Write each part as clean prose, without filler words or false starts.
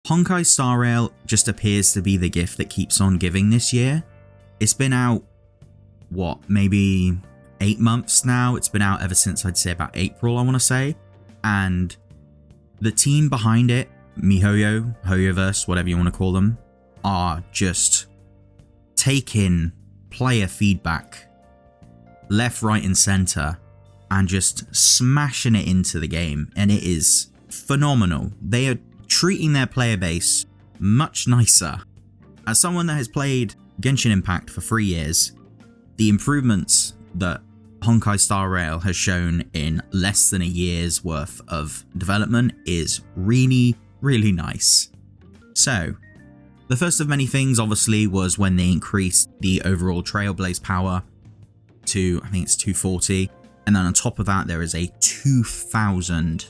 Honkai Star Rail just appears to be the gift that keeps on giving this year. It's been out, maybe 8 months now? It's been out ever since I'd say about April, I want to say. And the team behind it, MiHoYo, Hoyoverse, whatever you want to call them, are just taking player feedback left, right and center and just smashing it into the game. And it is phenomenal. They are treating their player base much nicer. As someone that has played Genshin Impact for 3 years, the improvements that Honkai Star Rail has shown in less than a year's worth of development is really, really nice. So, the first of many things obviously was when they increased the overall Trailblaze power to, I think it's 240, and then on top of that there is a 2000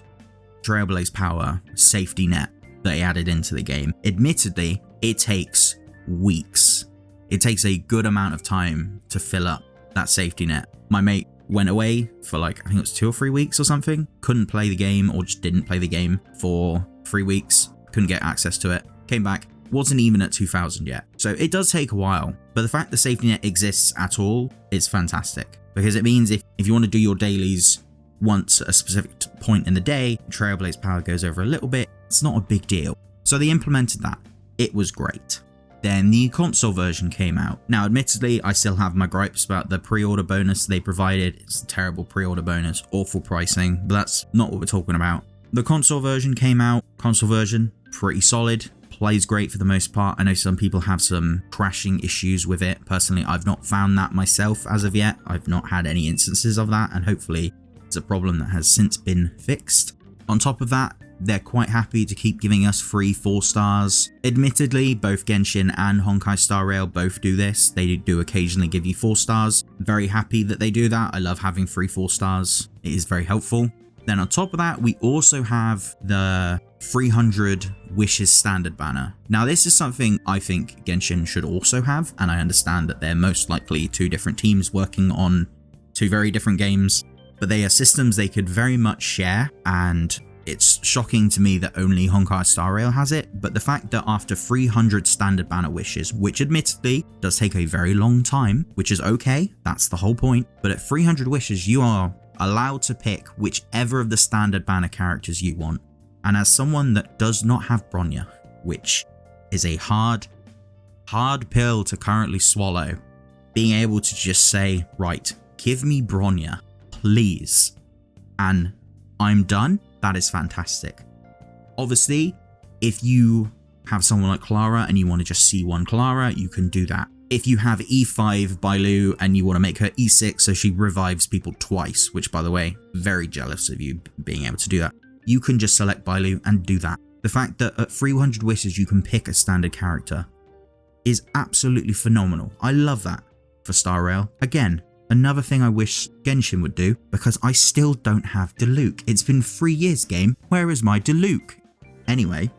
Trailblaze power safety net that they added into the game. Admittedly, it takes weeks. It takes a good amount of time to fill up that safety net. My mate went away for I think it was 2 or 3 weeks or something. Couldn't play the game or just didn't play the game for 3 weeks. Couldn't get access to it. Came back, wasn't even at 2000 yet. So it does take a while. But the fact the safety net exists at all is fantastic. Because it means if you want to do your dailies once at a specific point in the day, Trailblaze power goes over a little bit. It's not a big deal. So they implemented that. It was great. Then the console version came out. Now, admittedly, I still have my gripes about the pre-order bonus they provided. It's a terrible pre-order bonus, awful pricing, but that's not what we're talking about. The console version came out. Console version, pretty solid. Plays great for the most part. I know some people have some crashing issues with it. Personally, I've not found that myself as of yet. I've not had any instances of that, and hopefully it's a problem that has since been fixed. On top of that, they're quite happy to keep giving us free 4 stars. Admittedly, both Genshin and Honkai Star Rail both do this. They do occasionally give you 4 stars. Very happy that they do that. I love having free 4 stars. It is very helpful. Then on top of that, we also have the 300 wishes standard banner. Now, this is something I think Genshin should also have, and I understand that they're most likely 2 different teams working on 2 very different games, but they are systems they could very much share, and it's shocking to me that only Honkai Star Rail has it, but the fact that after 300 standard banner wishes, which admittedly does take a very long time, which is okay, that's the whole point, but at 300 wishes you are allowed to pick whichever of the standard banner characters you want. And as someone that does not have Bronya, which is a hard pill to currently swallow, being able to just say, right, give me Bronya, please, and I'm done, that is fantastic. Obviously, if you have someone like Clara and you want to just see one Clara, you can do that. If you have E5 Bailu and you want to make her E6 so she revives people twice, which by the way, very jealous of you being able to do that, you can just select Bailu and do that. The fact that at 300 wishes you can pick a standard character is absolutely phenomenal. I love that for Star Rail. Again, another thing I wish Genshin would do, because I still don't have Diluc. It's been 3 years, game. Where is my Diluc? Anyway,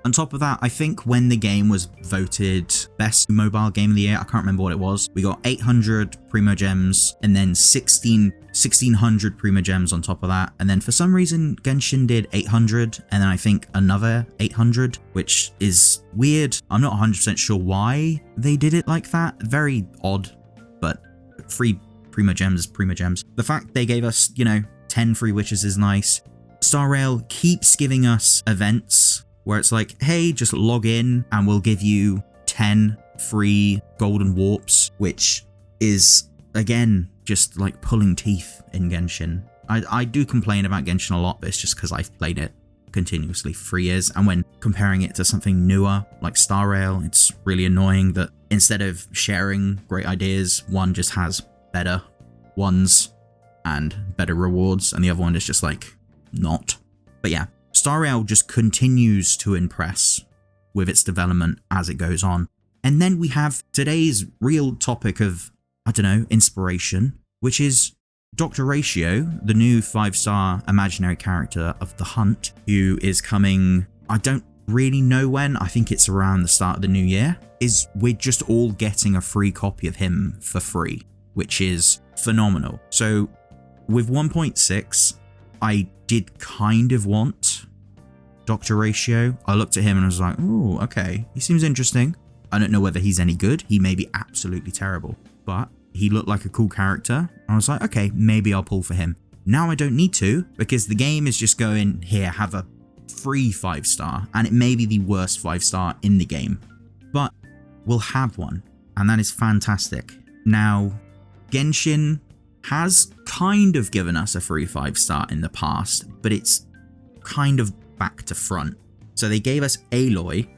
on top of that, I think when the game was voted best mobile game of the year, I can't remember what it was, we got 800 Primo Gems and then 1600 Primo Gems on top of that. And then for some reason, Genshin did 800 and then I think another 800, which is weird. I'm not 100% sure why they did it like that. Very odd, but free Primo Gems is Primo Gems. The fact they gave us, 10 free wishes is nice. Star Rail keeps giving us events where it's like, hey, just log in and we'll give you 10 free golden warps, which is, again, just like pulling teeth in Genshin. I do complain about Genshin a lot, but it's just because I've played it continuously for 3 years. And when comparing it to something newer like Star Rail, it's really annoying that instead of sharing great ideas, one just has better ones and better rewards, and the other one is just like not. But yeah, Star Rail just continues to impress with its development as it goes on. And then we have today's real topic of, inspiration, which is Dr. Ratio, the new 5-star imaginary character of The Hunt, who is coming, I don't really know when, I think it's around the start of the new year, we're just all getting a free copy of him for free, which is phenomenal. So with 1.6, I did kind of want Dr. Ratio. I looked at him and I was like, oh, okay, he seems interesting. I don't know whether he's any good. He may be absolutely terrible, but he looked like a cool character. I was like, okay, maybe I'll pull for him. Now I don't need to, because the game is just going, here, have a free 5-star, and it may be the worst 5-star in the game, but we'll have one, and that is fantastic. Now, Genshin has kind of given us a free 5-star in the past, but it's kind of back to front. So they gave us Aloy,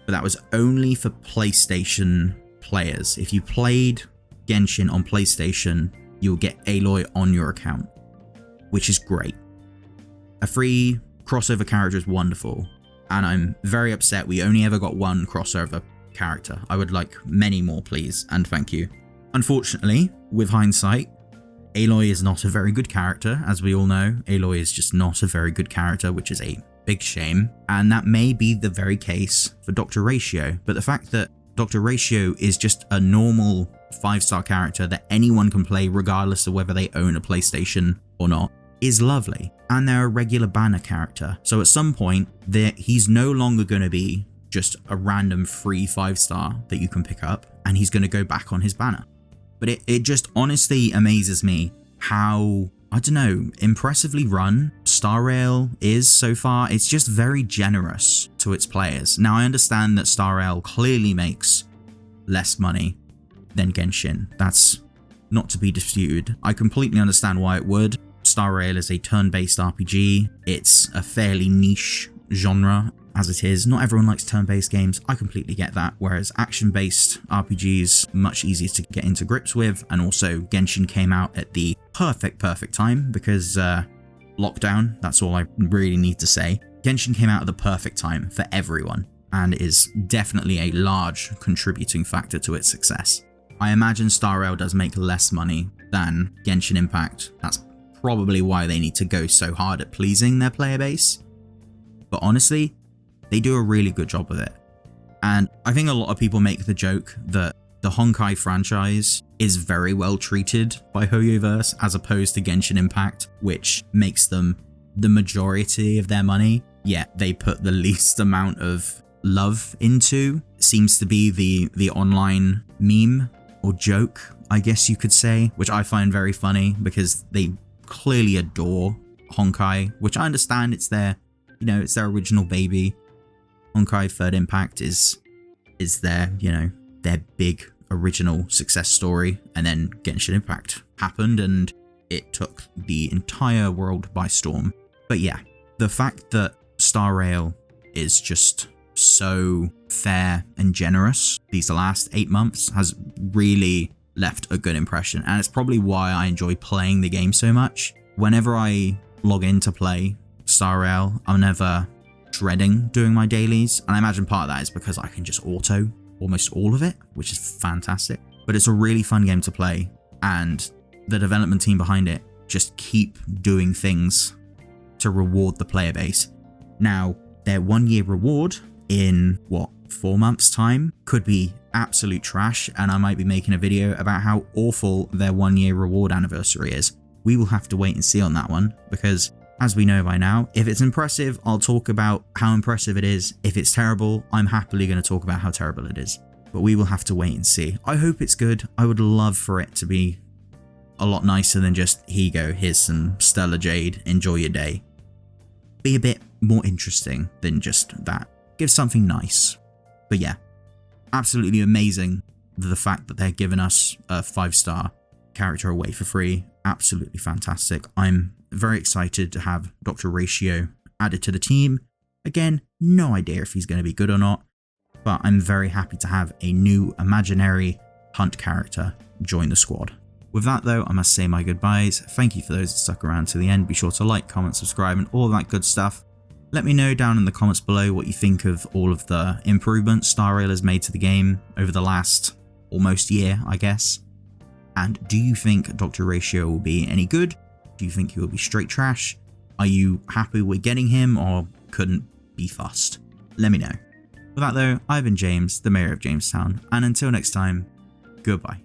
but that was only for PlayStation players. If you played Genshin on PlayStation, you'll get Aloy on your account, which is great. A free crossover character is wonderful, and I'm very upset we only ever got one crossover character. I would like many more, please, and thank you. Unfortunately, with hindsight, Aloy is not a very good character, as we all know. Aloy is just not a very good character, which is a big shame, and that may be the very case for Dr. Ratio, but the fact that Dr. Ratio is just a normal 5-star character that anyone can play regardless of whether they own a PlayStation or not is lovely, and they're a regular banner character, so at some point he's no longer going to be just a random free 5-star that you can pick up, and he's going to go back on his banner. But it just honestly amazes me how, I don't know, impressively run Star Rail is so far. It's just very generous to its players. Now I understand that Star Rail clearly makes less money than Genshin. That's not to be disputed. I completely understand why it would. Star Rail is a turn-based RPG. It's a fairly niche genre as it is. Not everyone likes turn-based games. I completely get that. Whereas action-based RPGs, much easier to get into grips with. And also Genshin came out at the perfect time because lockdown, that's all I really need to say. Genshin came out at the perfect time for everyone and is definitely a large contributing factor to its success. I imagine Star Rail does make less money than Genshin Impact. That's probably why they need to go so hard at pleasing their player base. But honestly, they do a really good job with it. And I think a lot of people make the joke that the Honkai franchise is very well treated by Hoyoverse as opposed to Genshin Impact, which makes them the majority of their money, yet they put the least amount of love into. Seems to be the online meme or joke, I guess you could say, which I find very funny because they clearly adore Honkai, which I understand it's their, it's their original baby. Honkai Third Impact is their, their big original success story, and then Genshin Impact happened and it took the entire world by storm. But yeah, the fact that Star Rail is just so fair and generous these last 8 months has really left a good impression, and it's probably why I enjoy playing the game so much. Whenever I log in to play Star Rail, I'm never dreading doing my dailies, and I imagine part of that is because I can just auto almost all of it, which is fantastic. But it's a really fun game to play, and the development team behind it just keep doing things to reward the player base. Now, their 1-year reward in 4 months time could be absolute trash, and I might be making a video about how awful their 1-year reward anniversary is. We will have to wait and see on that one, because as we know by now, if it's impressive, I'll talk about how impressive it is. If it's terrible, I'm happily going to talk about how terrible it is. But we will have to wait and see. I hope it's good. I would love for it to be a lot nicer than just, here you go, here's some Stellar Jade, enjoy your day. Be a bit more interesting than just that. Give something nice. But yeah, absolutely amazing, the fact that they're giving us a 5-star character away for free. Absolutely fantastic. I'm very excited to have Dr. Ratio added to the team. Again, no idea if he's going to be good or not, but I'm very happy to have a new imaginary hunt character join the squad. With that though, I must say my goodbyes. Thank you for those that stuck around to the end. Be sure to like, comment, subscribe, and all that good stuff. Let me know down in the comments below what you think of all of the improvements Star Rail has made to the game over the last almost year, I guess. And do you think Dr. Ratio will be any good? Do you think he will be straight trash? Are you happy with getting him, or couldn't be fussed? Let me know. With that though, I've been James, the Mayor of JamessTown, and until next time, goodbye.